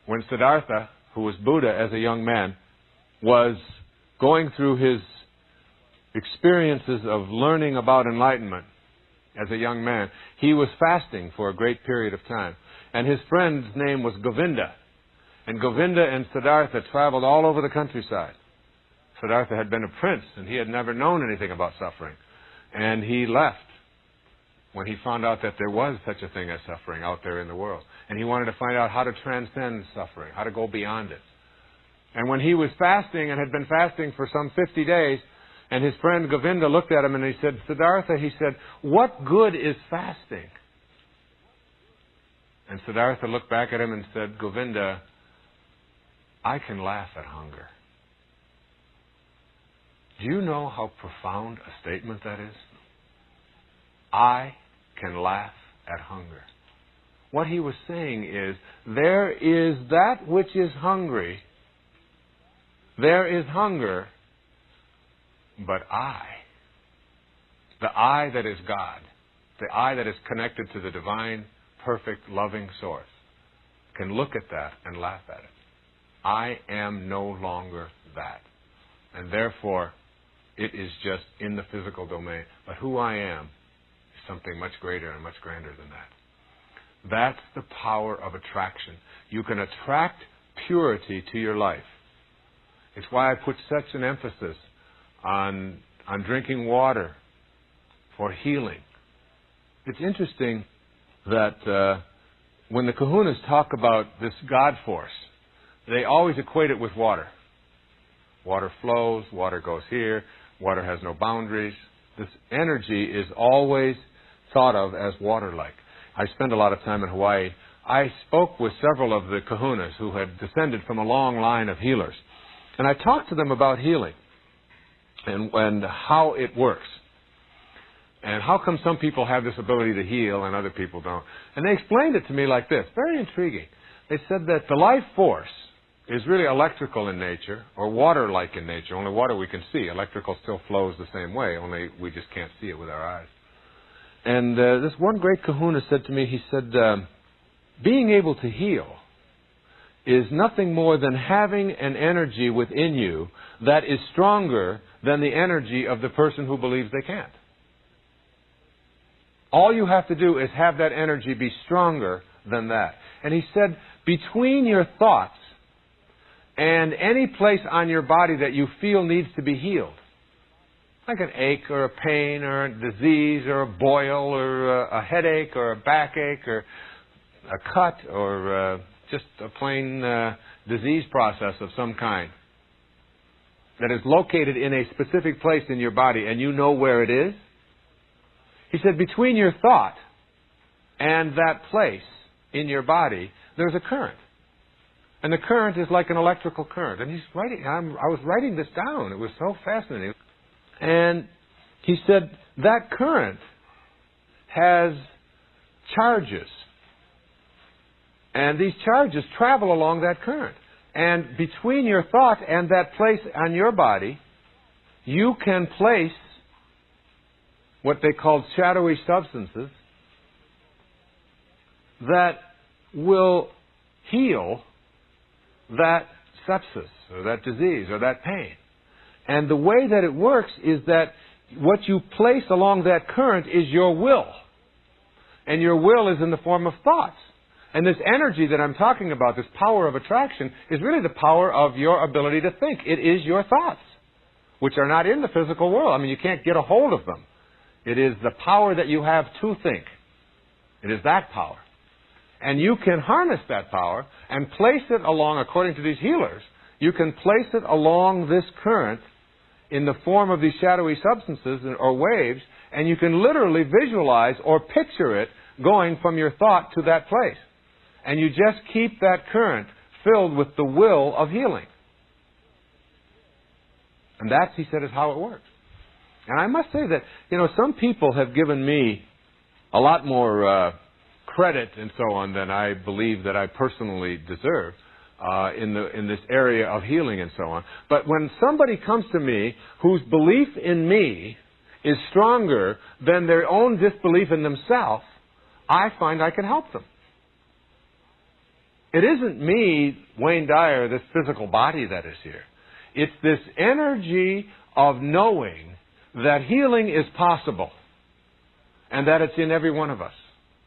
when Siddhartha, who was Buddha as a young man, was going through his experiences of learning about enlightenment as a young man, he was fasting for a great period of time. And his friend's name was Govinda. And Govinda and Siddhartha traveled all over the countryside. Siddhartha had been a prince, and he had never known anything about suffering. And he left when he found out that there was such a thing as suffering out there in the world. And he wanted to find out how to transcend suffering, how to go beyond it. And when he was fasting and had been fasting for some 50 days, and his friend Govinda looked at him and he said, Siddhartha, he said, what good is fasting? And Siddhartha looked back at him and said, Govinda, I can laugh at hunger. Do you know how profound a statement that is? I can laugh at hunger. What he was saying is, there is that which is hungry. There is hunger, but the I that is God, the I that is connected to the divine, perfect, loving source, can look at that and laugh at it. I am no longer that. And therefore, it is just in the physical domain. But who I am is something much greater and much grander than that. That's the power of attraction. You can attract purity to your life. It's why I put such an emphasis on drinking water for healing. It's interesting that when the kahunas talk about this God force, they always equate it with water. Water flows, water goes here, water has no boundaries. This energy is always thought of as water-like. I spent a lot of time in Hawaii. I spoke with several of the kahunas who had descended from a long line of healers. And I talked to them about healing and how it works. And how come some people have this ability to heal and other people don't? And they explained it to me like this, very intriguing. They said that the life force is really electrical in nature, or water-like in nature. Only water we can see. Electrical still flows the same way, only we just can't see it with our eyes. And this one great kahuna said to me, he said, being able to heal is nothing more than having an energy within you that is stronger than the energy of the person who believes they can't. All you have to do is have that energy be stronger than that. And he said, between your thoughts and any place on your body that you feel needs to be healed, like an ache or a pain or a disease or a boil or a headache or a backache or a cut or just a plain disease process of some kind that is located in a specific place in your body and you know where it is, he said, between your thought and that place in your body, there's a current. And the current is like an electrical current. And he's writing, I was writing this down. It was so fascinating. And he said, that current has charges. And these charges travel along that current. And between your thought and that place on your body, you can place what they call shadowy substances that will heal that sepsis or that disease or that pain. And the way that it works is that what you place along that current is your will. And your will is in the form of thoughts. And this energy that I'm talking about, this power of attraction, is really the power of your ability to think. It is your thoughts, which are not in the physical world. I mean, you can't get a hold of them. It is the power that you have to think. It is that power. And you can harness that power and place it along, according to these healers, you can place it along this current in the form of these shadowy substances or waves, and you can literally visualize or picture it going from your thought to that place. And you just keep that current filled with the will of healing. And that, he said, is how it works. And I must say that, some people have given me a lot more credit and so on than I believe that I personally deserve in this area of healing and so on. But when somebody comes to me whose belief in me is stronger than their own disbelief in themselves, I find I can help them. it isn't me, Wayne Dyer, this physical body that is here. It's this energy of knowing that healing is possible and that it's in every one of us.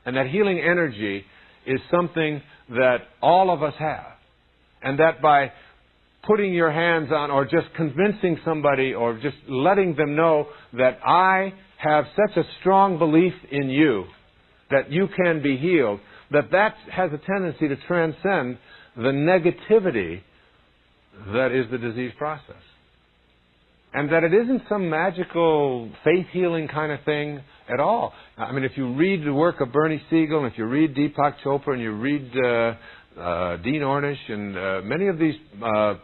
And that healing energy is something that all of us have. And that by putting your hands on or just convincing somebody or just letting them know that I have such a strong belief in you that you can be healed, that has a tendency to transcend the negativity that is the disease process. And that it isn't some magical faith-healing kind of thing at all. I mean, if you read the work of Bernie Siegel, and if you read Deepak Chopra, and you read Dean Ornish, and many of these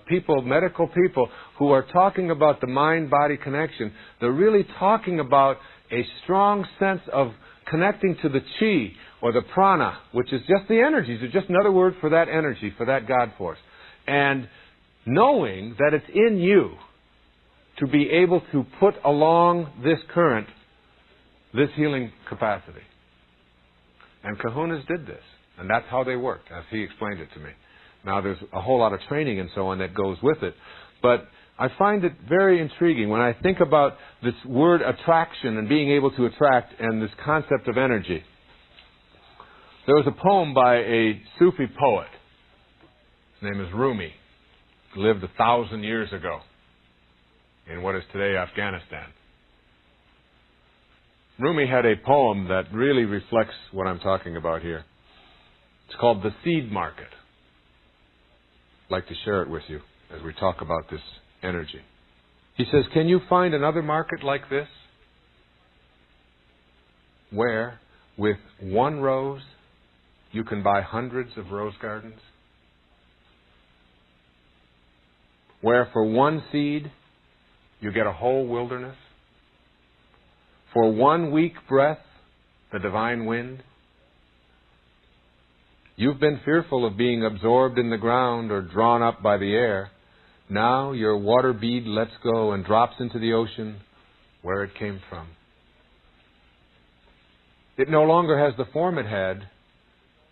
people, medical people, who are talking about the mind-body connection, they're really talking about a strong sense of connecting to the chi, or the prana, which is just the energies. It's just another word for that energy, for that God force. And knowing that it's in you to be able to put along this current, this healing capacity. And kahunas did this. And that's how they worked, as he explained it to me. Now, there's a whole lot of training and so on that goes with it. But I find it very intriguing when I think about this word attraction and being able to attract and this concept of energy. There was a poem by a Sufi poet. His name is Rumi. He lived 1,000 years ago in what is today Afghanistan. Rumi had a poem that really reflects what I'm talking about here. It's called The Seed Market. I'd like to share it with you as we talk about this energy. He says, can you find another market like this? Where, with one rose, you can buy hundreds of rose gardens? Where for one seed, you get a whole wilderness? For one weak breath, the divine wind? You've been fearful of being absorbed in the ground or drawn up by the air. Now your water bead lets go and drops into the ocean where it came from. It no longer has the form it had,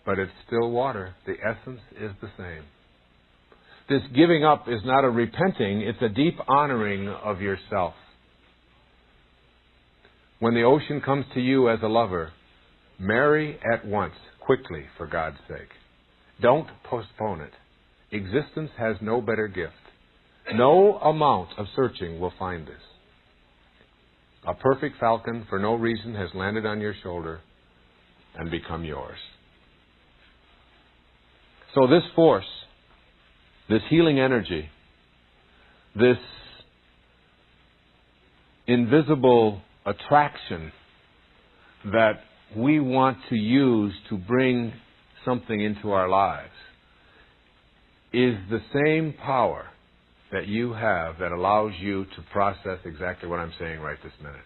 but it's still water. The essence is the same. This giving up is not a repenting, it's a deep honoring of yourself. When the ocean comes to you as a lover, marry at once, quickly, for God's sake. Don't postpone it. Existence has no better gift. No amount of searching will find this. A perfect falcon, for no reason, has landed on your shoulder and become yours. So this force, this healing energy, this invisible attraction that we want to use to bring something into our lives, is the same power that you have that allows you to process exactly what I'm saying right this minute.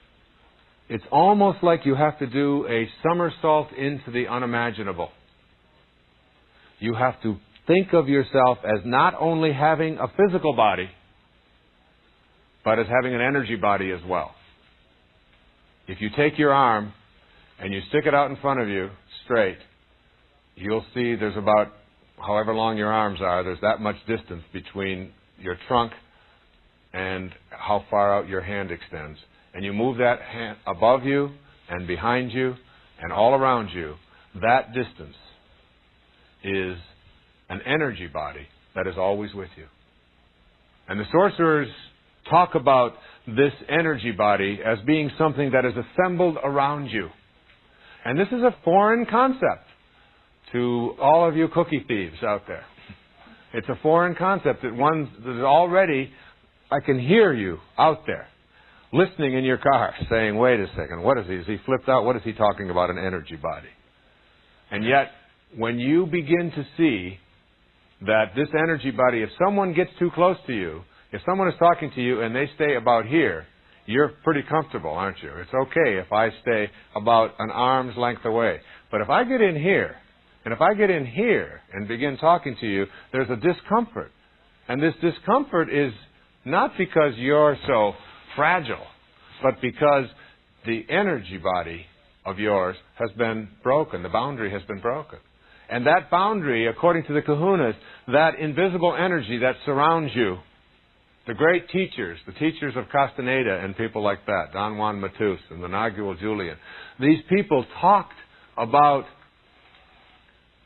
It's almost like you have to do a somersault into the unimaginable. You have to think of yourself as not only having a physical body, but as having an energy body as well. If you take your arm and you stick it out in front of you straight, you'll see there's about, however long your arms are, there's that much distance between your trunk and how far out your hand extends. And you move that hand above you and behind you and all around you, that distance is an energy body that is always with you. And the sorcerers talk about this energy body as being something that is assembled around you. And this is a foreign concept to all of you cookie thieves out there. It's a foreign concept that is already, I can hear you out there, listening in your car, saying, wait a second, what is he? Is he flipped out? What is he talking about, an energy body? And yet, when you begin to see that this energy body, if someone gets too close to you, if someone is talking to you and they stay about here, you're pretty comfortable, aren't you? It's okay if I stay about an arm's length away. But if I get in here, and if I get in here and begin talking to you, there's a discomfort. And this discomfort is not because you're so fragile, but because the energy body of yours has been broken. The boundary has been broken. And that boundary, according to the kahunas, that invisible energy that surrounds you, the great teachers, the teachers of Castaneda and people like that, Don Juan Matus and the Nagual Julian, these people talked about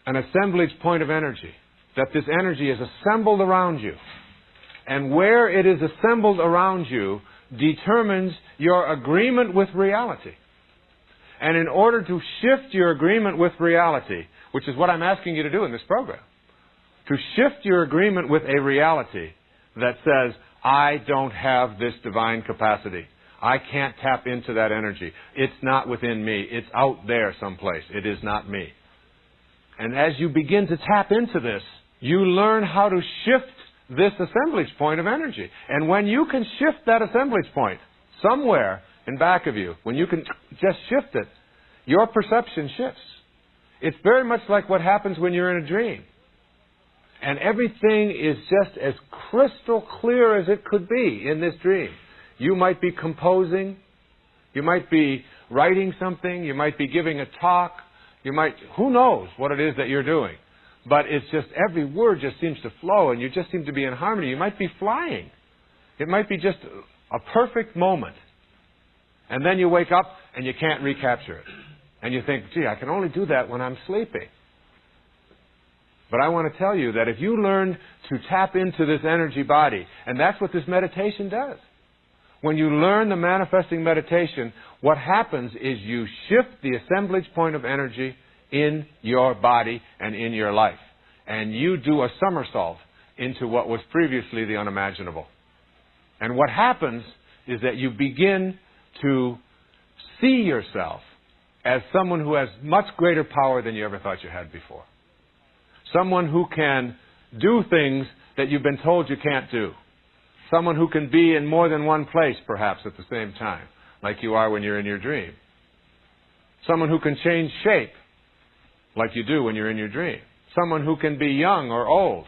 an assemblage point of energy, that this energy is assembled around you. And where it is assembled around you determines your agreement with reality. And in order to shift your agreement with reality, which is what I'm asking you to do in this program, to shift your agreement with a reality that says, I don't have this divine capacity. I can't tap into that energy. It's not within me. It's out there someplace. It is not me. And as you begin to tap into this, you learn how to shift this assemblage point of energy. And when you can shift that assemblage point somewhere in back of you, when you can just shift it, your perception shifts. It's very much like what happens when you're in a dream. And everything is just as crystal clear as it could be in this dream. You might be composing. You might be writing something. You might be giving a talk. Who knows what it is that you're doing. But it's just every word just seems to flow and you just seem to be in harmony. You might be flying. It might be just a perfect moment. And then you wake up and you can't recapture it. And you think, gee, I can only do that when I'm sleeping. But I want to tell you that if you learn to tap into this energy body, and that's what this meditation does. When you learn the manifesting meditation, what happens is you shift the assemblage point of energy in your body and in your life. And you do a somersault into what was previously the unimaginable. And what happens is that you begin to see yourself as someone who has much greater power than you ever thought you had before. Someone who can do things that you've been told you can't do. Someone who can be in more than one place, perhaps, at the same time, like you are when you're in your dream. Someone who can change shape, like you do when you're in your dream. Someone who can be young or old,